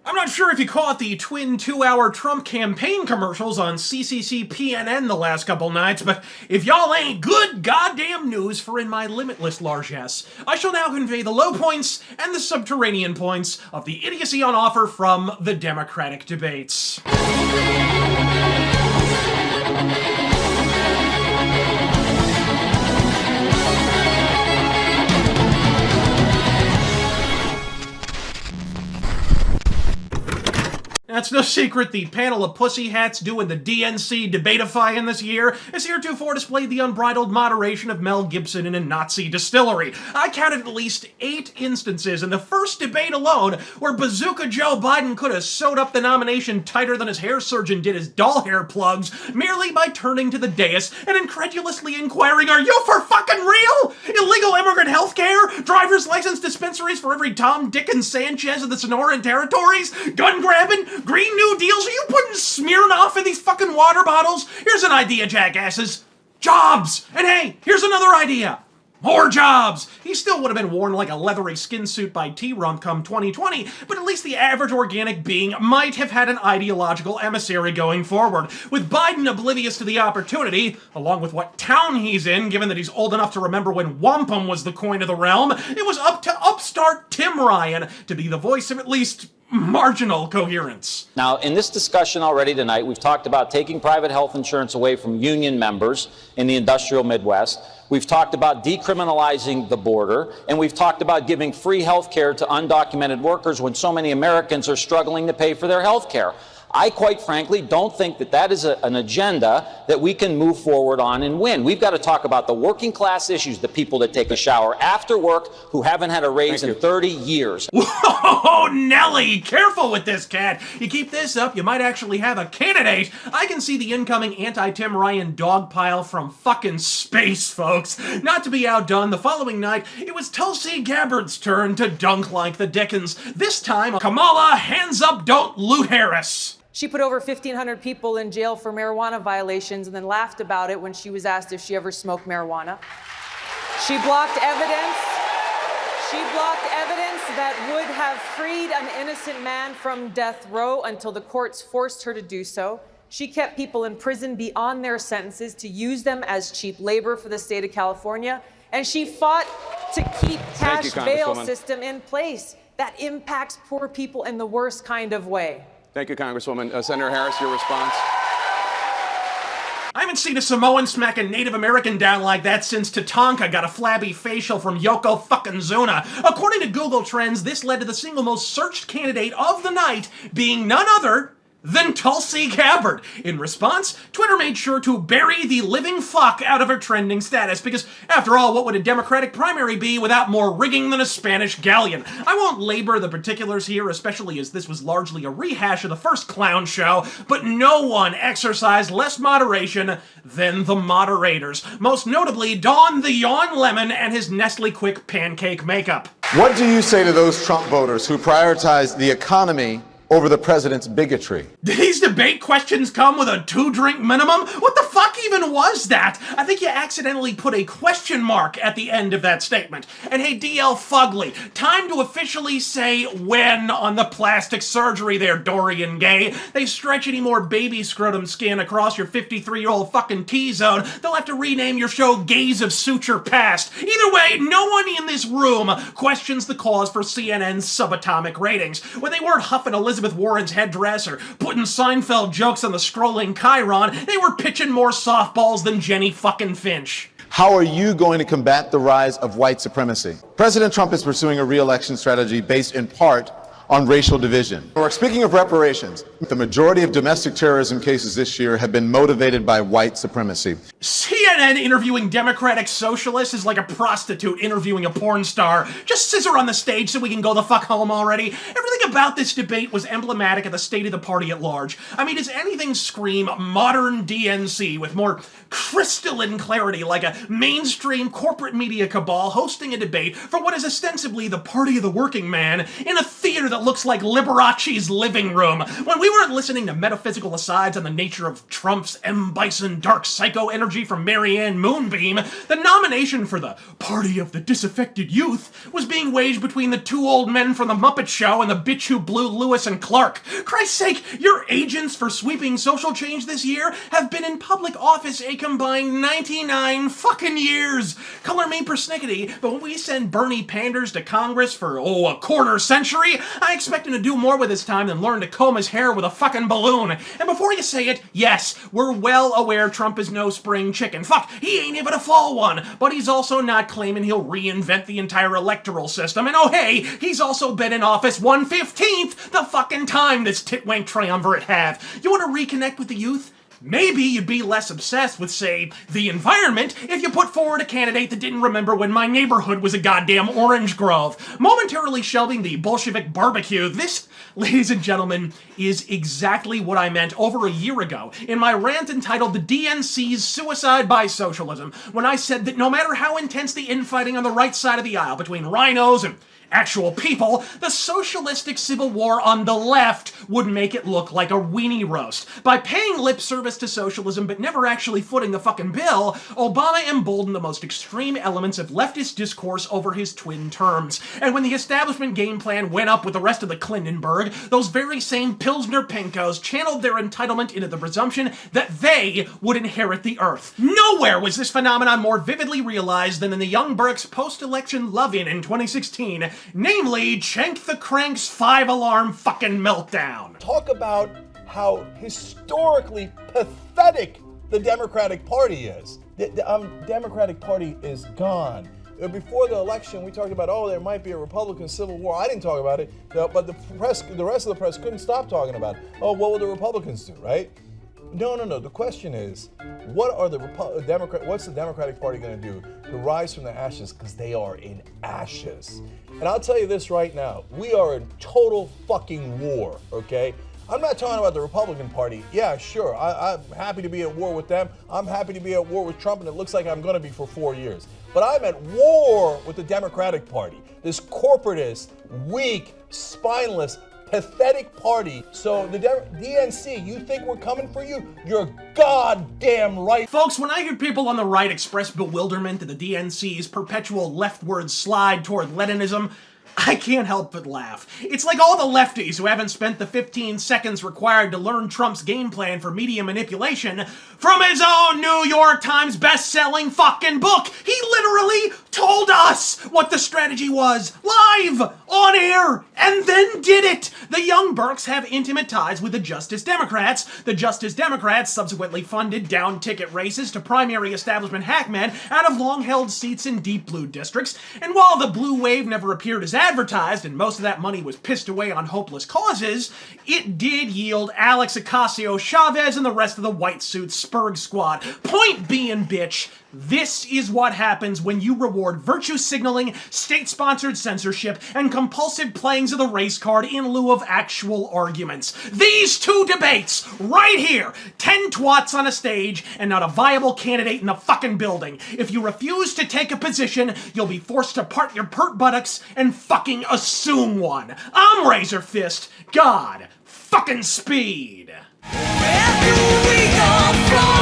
I'm not sure if you caught the twin 2-hour Trump campaign commercials on CCC PNN the last couple nights, but if y'all ain't good goddamn news for in my limitless largesse, I shall now convey the low points and the subterranean points of the idiocy on offer from the Democratic debates. It's no secret the panel of pussy hats doing the DNC debatifying this year has heretofore displayed the unbridled moderation of Mel Gibson in a Nazi distillery. I counted at least 8 instances in the first debate alone where Bazooka Joe Biden could have sewed up the nomination tighter than his hair surgeon did his doll hair plugs merely by turning to the dais and incredulously inquiring, "Are you for fucking real? Illegal immigrant healthcare? Driver's license dispensaries for every Tom, Dick, and Sanchez of the Sonoran territories? Gun grabbing? Green New Deals? Are you putting Smirnoff in these fucking water bottles? Here's an idea, jackasses. Jobs! And hey, here's another idea. More jobs! He still would have been worn like a leathery skin suit by T-Rump come 2020, but at least the average organic being might have had an ideological emissary going forward. With Biden oblivious to the opportunity, along with what town he's in, given that he's old enough to remember when wampum was the coin of the realm, it was up to upstart Tim Ryan to be the voice of at least marginal coherence. Now, in this discussion already tonight, we've talked about taking private health insurance away from union members in the industrial Midwest. We've talked about decriminalizing the border, and we've talked about giving free health care to undocumented workers when so many Americans are struggling to pay for their health care. I, quite frankly, don't think that that is an agenda that we can move forward on and win. We've got to talk about the working class issues, the people that take a shower after work who haven't had a raise in 30 years. Whoa, Nelly, careful with this cat. You keep this up, you might actually have a candidate. I can see the incoming anti-Tim Ryan dogpile from fucking space, folks. Not to be outdone, the following night, it was Tulsi Gabbard's turn to dunk like the Dickens. This time, Kamala, hands up, don't loot Harris. She put over 1,500 people in jail for marijuana violations and then laughed about it when she was asked if she ever smoked marijuana. She blocked evidence. She blocked evidence that would have freed an innocent man from death row until the courts forced her to do so. She kept people in prison beyond their sentences to use them as cheap labor for the state of California. And she fought to keep cash bail system in place that impacts poor people in the worst kind of way. Thank you, Congresswoman. Senator Harris, your response? I haven't seen a Samoan smack a Native American down like that since Tatanka got a flabby facial from Yoko fucking Zuna. According to Google Trends, this led to the single most searched candidate of the night being none other than Tulsi Gabbard. In response, Twitter made sure to bury the living fuck out of her trending status, because after all, what would a Democratic primary be without more rigging than a Spanish galleon? I won't labor the particulars here, especially as this was largely a rehash of the first clown show, but no one exercised less moderation than the moderators. Most notably, Don the Yawn Lemon and his Nestle Quick pancake makeup. What do you say to those Trump voters who prioritize the economy over the president's bigotry? Did these debate questions come with a 2-drink minimum? What the fuck even was that? I think you accidentally put a question mark at the end of that statement. And hey, DL Fugly, time to officially say when on the plastic surgery there, Dorian Gay. They stretch any more baby scrotum skin across your 53-year-old fucking T-zone, they'll have to rename your show Gays of Suture Past. Either way, no one in this room questions the cause for CNN's subatomic ratings. When they weren't huffing Elizabeth Warren's headdress or putting Seinfeld jokes on the scrolling Chiron, they were pitching more softballs than Jenny fucking Finch. How are you going to combat the rise of white supremacy? President Trump is pursuing a re-election strategy based in part on racial division. Speaking of reparations, the majority of domestic terrorism cases this year have been motivated by white supremacy. CNN interviewing Democratic socialists is like a prostitute interviewing a porn star. Just scissor on the stage so we can go the fuck home already. Everything about this debate was emblematic of the state of the party at large. I mean, does anything scream modern DNC with more crystalline clarity like a mainstream corporate media cabal hosting a debate for what is ostensibly the party of the working man in a theater theater that looks like Liberace's living room. When we weren't listening to metaphysical asides on the nature of Trump's M. Bison dark psycho energy from Marianne Moonbeam, the nomination for the Party of the Disaffected Youth was being waged between the two old men from the Muppet Show and the bitch who blew Lewis and Clark. Christ's sake, your agents for sweeping social change this year have been in public office a combined 99 fucking years. Color me persnickety, but when we send Bernie Panders to Congress for, a quarter century, I expect him to do more with his time than learn to comb his hair with a fucking balloon. And before you say it, yes, we're well aware Trump is no spring chicken. Fuck, he ain't even a fall one. But he's also not claiming he'll reinvent the entire electoral system. And oh hey, he's also been in office 1/15th the fucking time this titwank triumvirate have. You want to reconnect with the youth? Maybe you'd be less obsessed with, say, the environment if you put forward a candidate that didn't remember when my neighborhood was a goddamn orange grove. Momentarily shelving the Bolshevik barbecue, this, ladies and gentlemen, is exactly what I meant over a year ago in my rant entitled The DNC's Suicide by Socialism, when I said that no matter how intense the infighting on the right side of the aisle between rhinos and actual people, the socialistic civil war on the left would make it look like a weenie roast. By paying lip service to socialism but never actually footing the fucking bill, Obama emboldened the most extreme elements of leftist discourse over his twin terms. And when the establishment game plan went up with the rest of the Clindenberg, those very same Pilsner Pinkos channeled their entitlement into the presumption that they would inherit the earth. Nowhere was this phenomenon more vividly realized than in the Young Burks post-election love-in in 2016, namely Cenk the Crank's 5-alarm fucking meltdown. Talk about how historically pathetic the Democratic Party is. The Democratic Party is gone. Before the election, we talked about, there might be a Republican civil war. I didn't talk about it, but the rest of the press couldn't stop talking about it. What will the Republicans do, right? No. The question is, what's the Democratic Party going to do to rise from the ashes? Because they are in ashes. And I'll tell you this right now, we are in total fucking war, okay? I'm not talking about the Republican Party. Yeah, sure, I'm happy to be at war with them. I'm happy to be at war with Trump, and it looks like I'm going to be for 4 years. But I'm at war with the Democratic Party, this corporatist, weak, spineless, pathetic party. So the DNC, you think we're coming for you? You're goddamn right. Folks, when I hear people on the right express bewilderment at the DNC's perpetual leftward slide toward Leninism, I can't help but laugh. It's like all the lefties who haven't spent the 15 seconds required to learn Trump's game plan for media manipulation from his own New York Times best-selling fucking book. He literally told us what the strategy was, live, on air, and then did it. The Young Burks have intimate ties with the Justice Democrats. The Justice Democrats subsequently funded down-ticket races to primary establishment hackmen out of long-held seats in deep blue districts. And while the blue wave never appeared as advertised and most of that money was pissed away on hopeless causes, it did yield Alex Ocasio-Chavez and the rest of the white suit Spurg squad. Point being, bitch, this is what happens when you reward virtue signaling, state-sponsored censorship, and compulsive playings of the race card in lieu of actual arguments. These two debates, right here, 10 twats on a stage and not a viable candidate in the fucking building. If you refuse to take a position, you'll be forced to part your pert buttocks and fucking assume one. I'm Razor Fist, God fucking speed. Where do we go from?